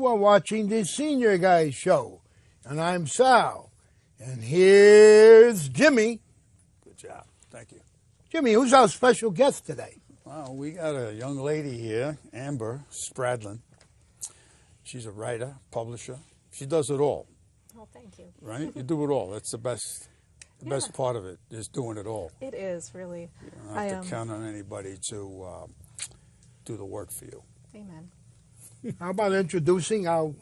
You are watching the Senior Guys Show, and I'm Sal. And here's Jimmy. Good job. Thank you. Jimmy, who's our special guest today? Well, we got a young lady here, Amber Spradlin. She's a writer, publisher. She does it all. Oh, thank you. Right? You do it all. That's the best. The best part of it is doing it all. It is, really. You don't have to count on anybody to do the work for you. Amen. How about introducing our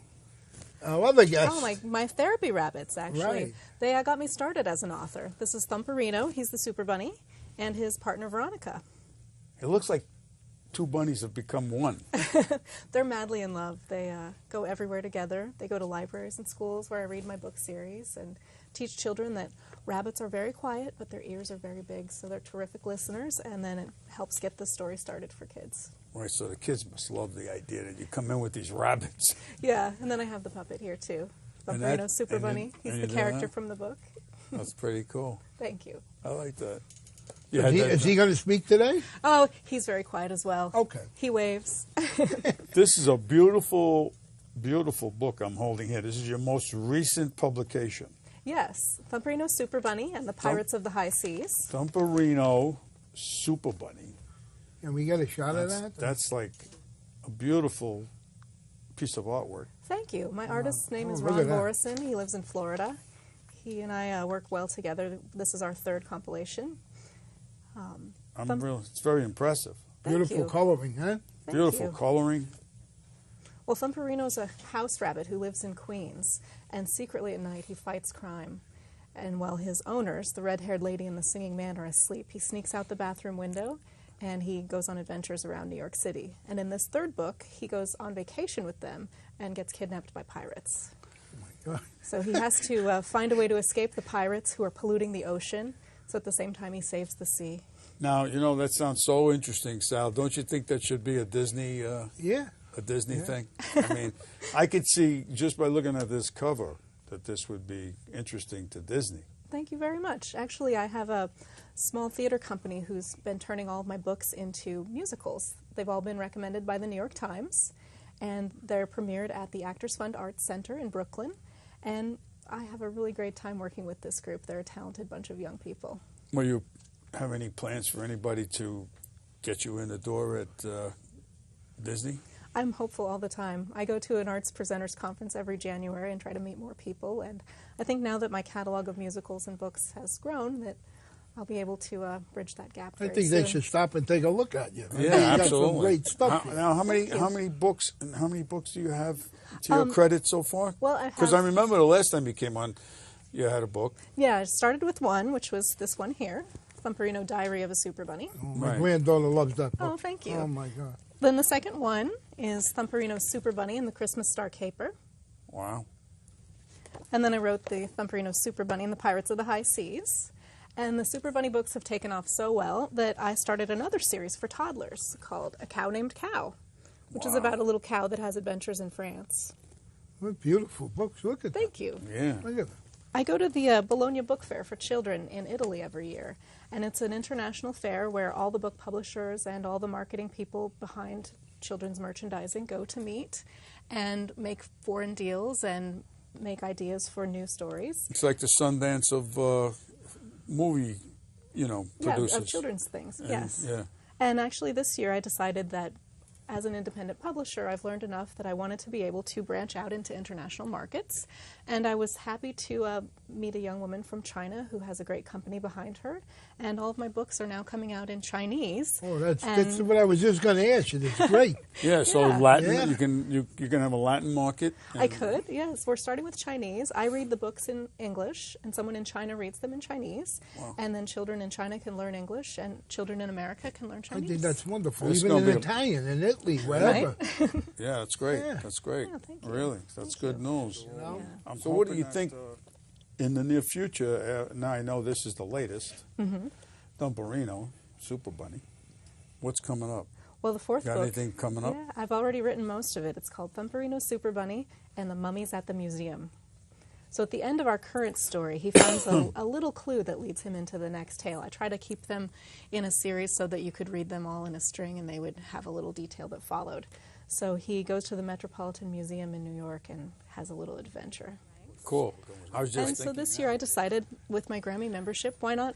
other guest? Oh, my therapy rabbits, actually. Right. They got me started as an author. This is Thumperino. He's the super bunny, and his partner, Veronica. It looks like two bunnies have become one. They're madly in love. They go everywhere together. They go to libraries and schools where I read my book series and teach children that rabbits are very quiet, but their ears are very big, so they're terrific listeners, and then it helps get the story started for kids. Right, so the kids must love the idea that you come in with these rabbits. Yeah, and then I have the puppet here, too. Thumperino Superbunny. He's the character from the book. That's pretty cool. Thank you. I like that. Is he going to speak today? Oh, he's very quiet as well. Okay. He waves. This is a beautiful, beautiful book I'm holding here. This is your most recent publication. Yes, Thumperino Superbunny and the Pirates of the High Seas. Thumperino Superbunny. Can we get a shot of that? That's like a beautiful piece of artwork. Thank you. My artist's name is look Ron at that. Morrison. He lives in Florida. He and I work well together. This is our third compilation. It's very impressive. Beautiful coloring, huh? Beautiful coloring. Well, Thumperino's a house rabbit who lives in Queens, and secretly at night he fights crime. And while his owners, the red-haired lady and the singing man, are asleep, he sneaks out the bathroom window and he goes on adventures around New York City. And in this third book, he goes on vacation with them and gets kidnapped by pirates. Oh, my God. So he has to find a way to escape the pirates who are polluting the ocean, so at the same time he saves the sea. Now, that sounds so interesting, Sal. Don't you think that should be a Disney thing? I mean, I could see, just by looking at this cover, that this would be interesting to Disney. Thank you very much. Actually, I have a small theater company who's been turning all of my books into musicals. They've all been recommended by the New York Times, and they're premiered at the Actors Fund Arts Center in Brooklyn. And I have a really great time working with this group. They're a talented bunch of young people. Will you have any plans for anybody to get you in the door at Disney? I'm hopeful all the time. I go to an arts presenters conference every January and try to meet more people, and I think now that my catalog of musicals and books has grown, that I'll be able to bridge that gap very soon. They should stop and take a look at you. Yeah, absolutely. Got some great stuff. Now, how many books do you have to your credit so far? Well, because I remember the last time you came on, you had a book. Yeah, I started with one, which was this one here, Thumperino Diary of a Super Bunny. Oh, my granddaughter loves that book. Oh, thank you. Oh, my God. Then the second one is Thumperino Superbunny and the Christmas Star Caper. Wow. And then I wrote the Thumperino Superbunny and the Pirates of the High Seas. And the Super Bunny books have taken off so well that I started another series for toddlers called A Cow Named Cow, which is about a little cow that has adventures in France. What beautiful books. Look at that. Thank you. Yeah. Look at that. I go to the Bologna Book Fair for children in Italy every year, and it's an international fair where all the book publishers and all the marketing people behind children's merchandising go to meet and make foreign deals and make ideas for new stories. It's like the Sundance of movie, producers. Yeah, of children's things, yes. Yeah. And actually this year I decided that as an independent publisher, I've learned enough that I wanted to be able to branch out into international markets. And I was happy to meet a young woman from China who has a great company behind her. And all of my books are now coming out in Chinese. Oh, that's what I was just going to ask you. That's great. Yeah, so Yeah. Latin, Yeah. you can have a Latin market. I could, yes. We're starting with Chinese. I read the books in English, and someone in China reads them in Chinese. Wow. And then children in China can learn English, and children in America can learn I Chinese. think that's wonderful. It's Even gonna in be Italian, in Italy, wherever. Right? Yeah, that's great. Yeah. That's great. Yeah, thank you. Really, that's good news. Yeah. So what do you think in the near future, now I know this is the latest, Thumperino Superbunny, what's coming up? Well, the fourth Got book. anything coming up? Yeah, I've already written most of it. It's called Thumperino Superbunny and the Mummies at the Museum. So at the end of our current story, he finds a little clue that leads him into the next tale. I try to keep them in a series so that you could read them all in a string and they would have a little detail that followed. So he goes to the Metropolitan Museum in New York and has a little adventure. Cool. I was just And so this year I decided, with my Grammy membership, why not,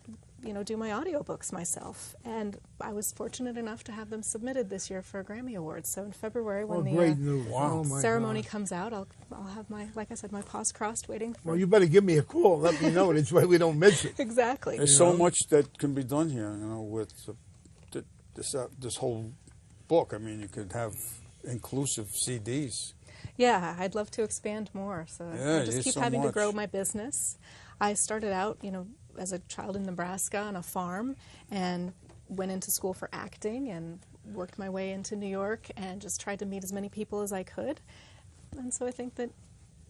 do my audiobooks myself? And I was fortunate enough to have them submitted this year for Grammy Awards. So in February, when great news. Wow. ceremony comes out, I'll have my, like I said, my paws crossed, waiting for. Well, you better give me a call. Let me know. This way we don't miss it. Exactly. There's so much that can be done here, with this whole book. I mean, you could have inclusive CDs. Yeah, I'd love to expand more. So Yeah, I just keep so having to much. grow my business. I started out, as a child in Nebraska on a farm, and went into school for acting and worked my way into New York and just tried to meet as many people as I could. And so I think that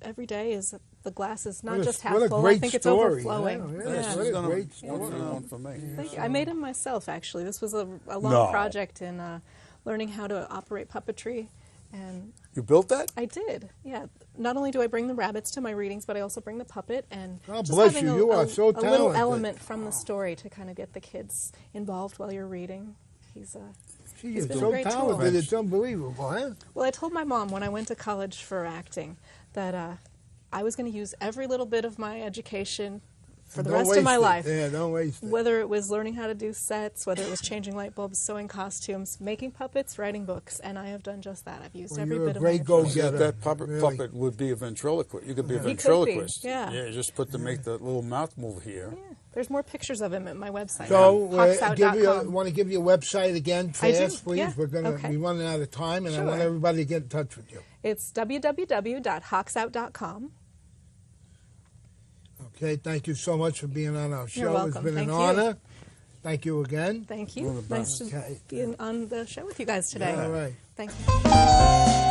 every day is the glass is not just half what a full. great I think it's story. overflowing. Yeah. What a great story. One for me. Thank you. I made him myself, actually. This was a long No. project in learning how to operate puppetry. And You built that? I did, yeah. Not only do I bring the rabbits to my readings, but I also bring the puppet, and God just bless having you. You are so a little talented. element from the story to kind of get the kids involved while you're reading. He's She It's is been a so great tool. talented. It's unbelievable, huh? Well, I told my mom when I went to college for acting that I was going to use every little bit of my education for the Don't rest of my waste it. life. Yeah, don't waste it. Whether it was learning how to do sets, whether it was changing light bulbs, sewing costumes, making puppets, writing books, and I have done just that. I've used Well, every you're a bit great of my education. go-getter. That puppet, Really. puppet would be a ventriloquist. You could be a He could be, ventriloquist. yeah. Yeah, just make the little mouth move here. Yeah. There's more pictures of him at my website. So, Hocksout.com. want to give you a website again I do, fast, please? yeah. We're going to Okay. be running out of time, and I Sure. want everybody to get in touch with you. It's www.hocksout.com. Okay, thank you so much for being on our show. You're welcome. It's been Thank an you. honor. Thank you again. Thank You're you. the Nice best. to Okay. be on the show with you guys today. All right. Thank you.